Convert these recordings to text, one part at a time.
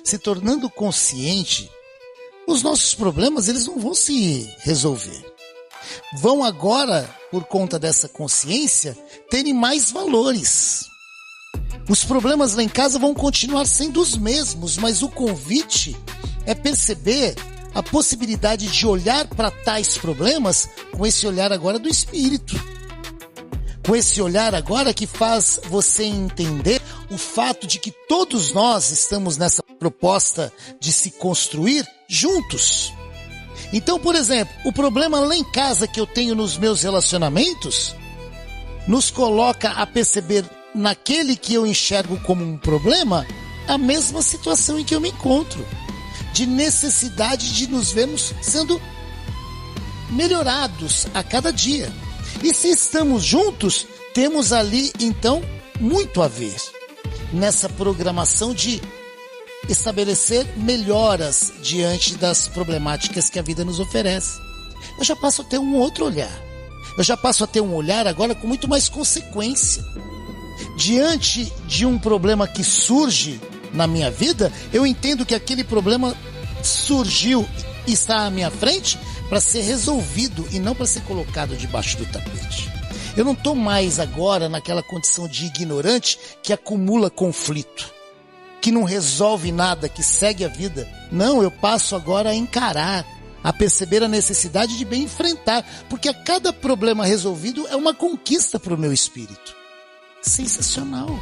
se tornando consciente, os nossos problemas eles não vão se resolver. Vão agora, por conta dessa consciência, terem mais valores. Os problemas lá em casa vão continuar sendo os mesmos, mas o convite é perceber a possibilidade de olhar para tais problemas com esse olhar agora do espírito. Com esse olhar agora que faz você entender o fato de que todos nós estamos nessa proposta de se construir juntos. Então, por exemplo, o problema lá em casa que eu tenho nos meus relacionamentos nos coloca a perceber naquele que eu enxergo como um problema a mesma situação em que eu me encontro, de necessidade de nos vermos sendo melhorados a cada dia. E se estamos juntos, temos ali então muito a ver nessa programação de estabelecer melhoras diante das problemáticas que a vida nos oferece. Eu já passo a ter um outro olhar. Eu já passo a ter um olhar agora com muito mais consequência. Diante de um problema que surge na minha vida, eu entendo que aquele problema surgiu e está à minha frente para ser resolvido e não para ser colocado debaixo do tapete. Eu não estou mais agora naquela condição de ignorante que acumula conflito, que não resolve nada, que segue a vida. Não, eu passo agora a encarar, a perceber a necessidade de bem enfrentar, porque a cada problema resolvido é uma conquista para o meu espírito. Sensacional!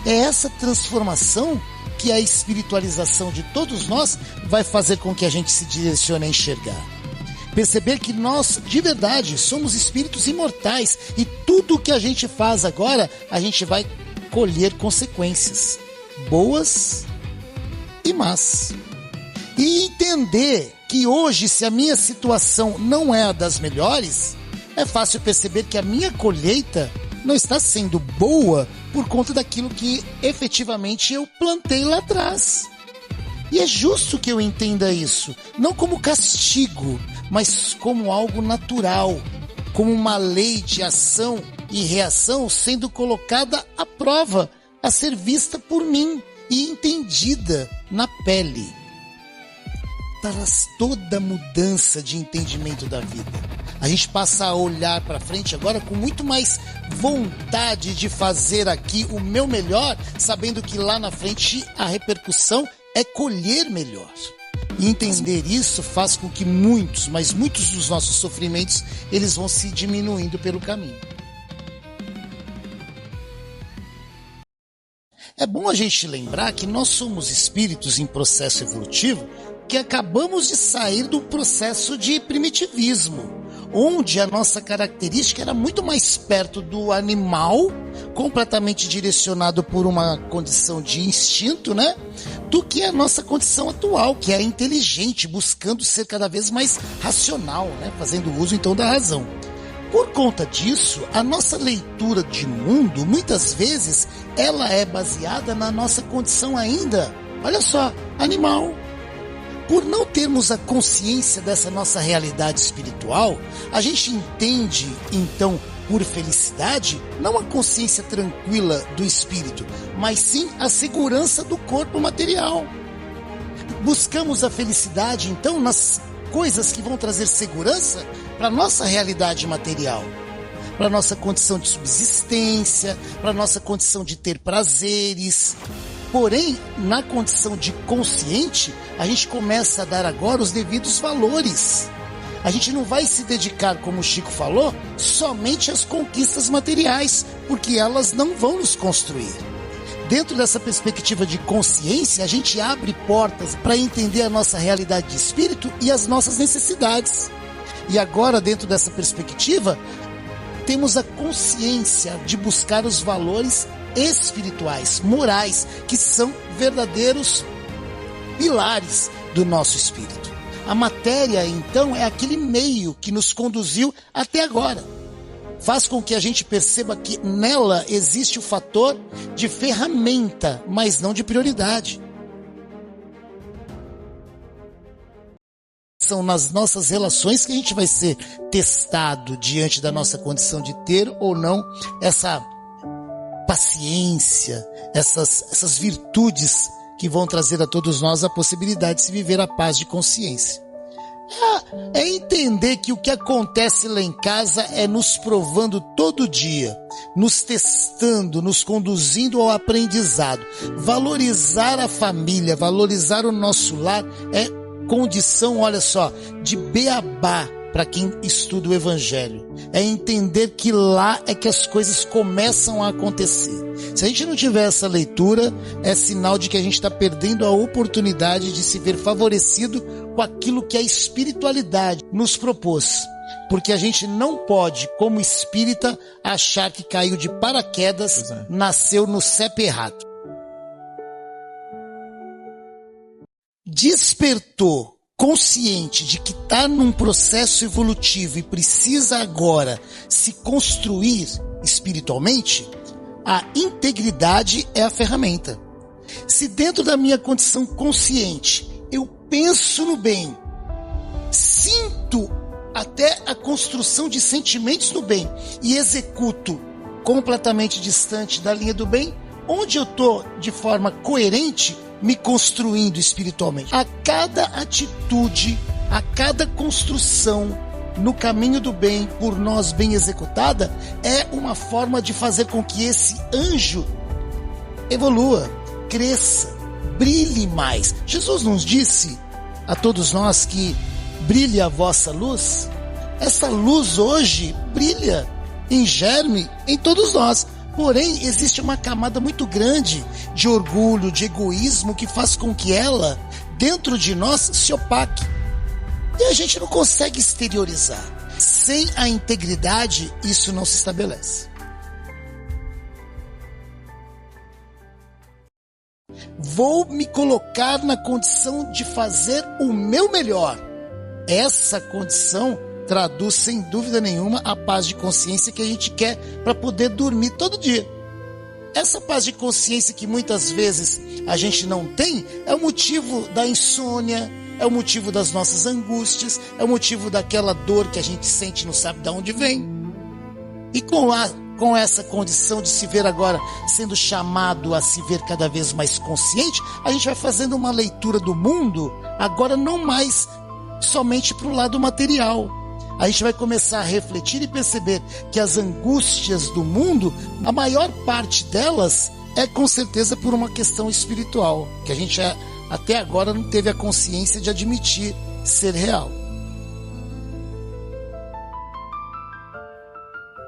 É essa transformação que a espiritualização de todos nós vai fazer com que a gente se direcione a enxergar. Perceber que nós, de verdade, somos espíritos imortais e tudo o que a gente faz agora, a gente vai colher consequências, boas e más. E entender que hoje, se a minha situação não é a das melhores, é fácil perceber que a minha colheita não está sendo boa por conta daquilo que efetivamente eu plantei lá atrás. E é justo que eu entenda isso, não como castigo, mas como algo natural, como uma lei de ação e reação sendo colocada à prova, a ser vista por mim e entendida na pele. Traz toda a mudança de entendimento da vida. A gente passa a olhar para frente agora com muito mais vontade de fazer aqui o meu melhor, sabendo que lá na frente a repercussão é colher melhor. E entender isso faz com que muitos, mas muitos dos nossos sofrimentos, eles vão se diminuindo pelo caminho. É bom a gente lembrar que nós somos espíritos em processo evolutivo que acabamos de sair do processo de primitivismo, onde a nossa característica era muito mais perto do animal, completamente direcionado por uma condição de instinto, né? Do que a nossa condição atual, que é inteligente, buscando ser cada vez mais racional, né? Fazendo uso então da razão. Por conta disso, a nossa leitura de mundo, muitas vezes, ela é baseada na nossa condição ainda, olha só, animal. Por não termos a consciência dessa nossa realidade espiritual, a gente entende, então, por felicidade, não a consciência tranquila do espírito, mas sim a segurança do corpo material. Buscamos a felicidade, então, nas coisas que vão trazer segurança para a nossa realidade material, para a nossa condição de subsistência, para a nossa condição de ter prazeres. Porém, na condição de consciente, a gente começa a dar agora os devidos valores. A gente não vai se dedicar, como o Chico falou, somente às conquistas materiais, porque elas não vão nos construir. Dentro dessa perspectiva de consciência, a gente abre portas para entender a nossa realidade de espírito e as nossas necessidades. E agora, dentro dessa perspectiva, temos a consciência de buscar os valores espirituais, morais, que são verdadeiros pilares do nosso espírito. A matéria, então, é aquele meio que nos conduziu até agora. Faz com que a gente perceba que nela existe o fator de ferramenta, mas não de prioridade. São nas nossas relações que a gente vai ser testado diante da nossa condição de ter ou não essa paciência, essas virtudes que vão trazer a todos nós a possibilidade de se viver a paz de consciência. É entender que o que acontece lá em casa é nos provando todo dia, nos testando, nos conduzindo ao aprendizado. Valorizar a família, valorizar o nosso lar é condição, olha só, de beabá para quem estuda o Evangelho. É entender que lá é que as coisas começam a acontecer. Se a gente não tiver essa leitura, é sinal de que a gente está perdendo a oportunidade de se ver favorecido com aquilo que a espiritualidade nos propôs. Porque a gente não pode, como espírita, achar que caiu de paraquedas, nasceu no CEP errado. Despertou, consciente de que está num processo evolutivo e precisa agora se construir espiritualmente, a integridade é a ferramenta. Se dentro da minha condição consciente eu penso no bem, sinto até a construção de sentimentos no bem e executo completamente distante da linha do bem, onde eu estou de forma coerente me construindo espiritualmente. A cada atitude, a cada construção no caminho do bem, por nós bem executada, é uma forma de fazer com que esse anjo evolua, cresça, brilhe mais. Jesus nos disse a todos nós que brilhe a vossa luz. Essa luz hoje brilha em germe em todos nós. Porém, existe uma camada muito grande de orgulho, de egoísmo, que faz com que ela, dentro de nós, se opaque. E a gente não consegue exteriorizar. Sem a integridade, isso não se estabelece. Vou me colocar na condição de fazer o meu melhor. Essa condição traduz, sem dúvida nenhuma, a paz de consciência que a gente quer para poder dormir todo dia. Essa paz de consciência que muitas vezes a gente não tem é o motivo da insônia, é o motivo das nossas angústias, é o motivo daquela dor que a gente sente e não sabe de onde vem. E com essa condição de se ver agora sendo chamado a se ver cada vez mais consciente, a gente vai fazendo uma leitura do mundo, agora não mais somente para o lado material. A gente vai começar a refletir e perceber que as angústias do mundo, a maior parte delas é com certeza por uma questão espiritual, que a gente até agora não teve a consciência de admitir ser real.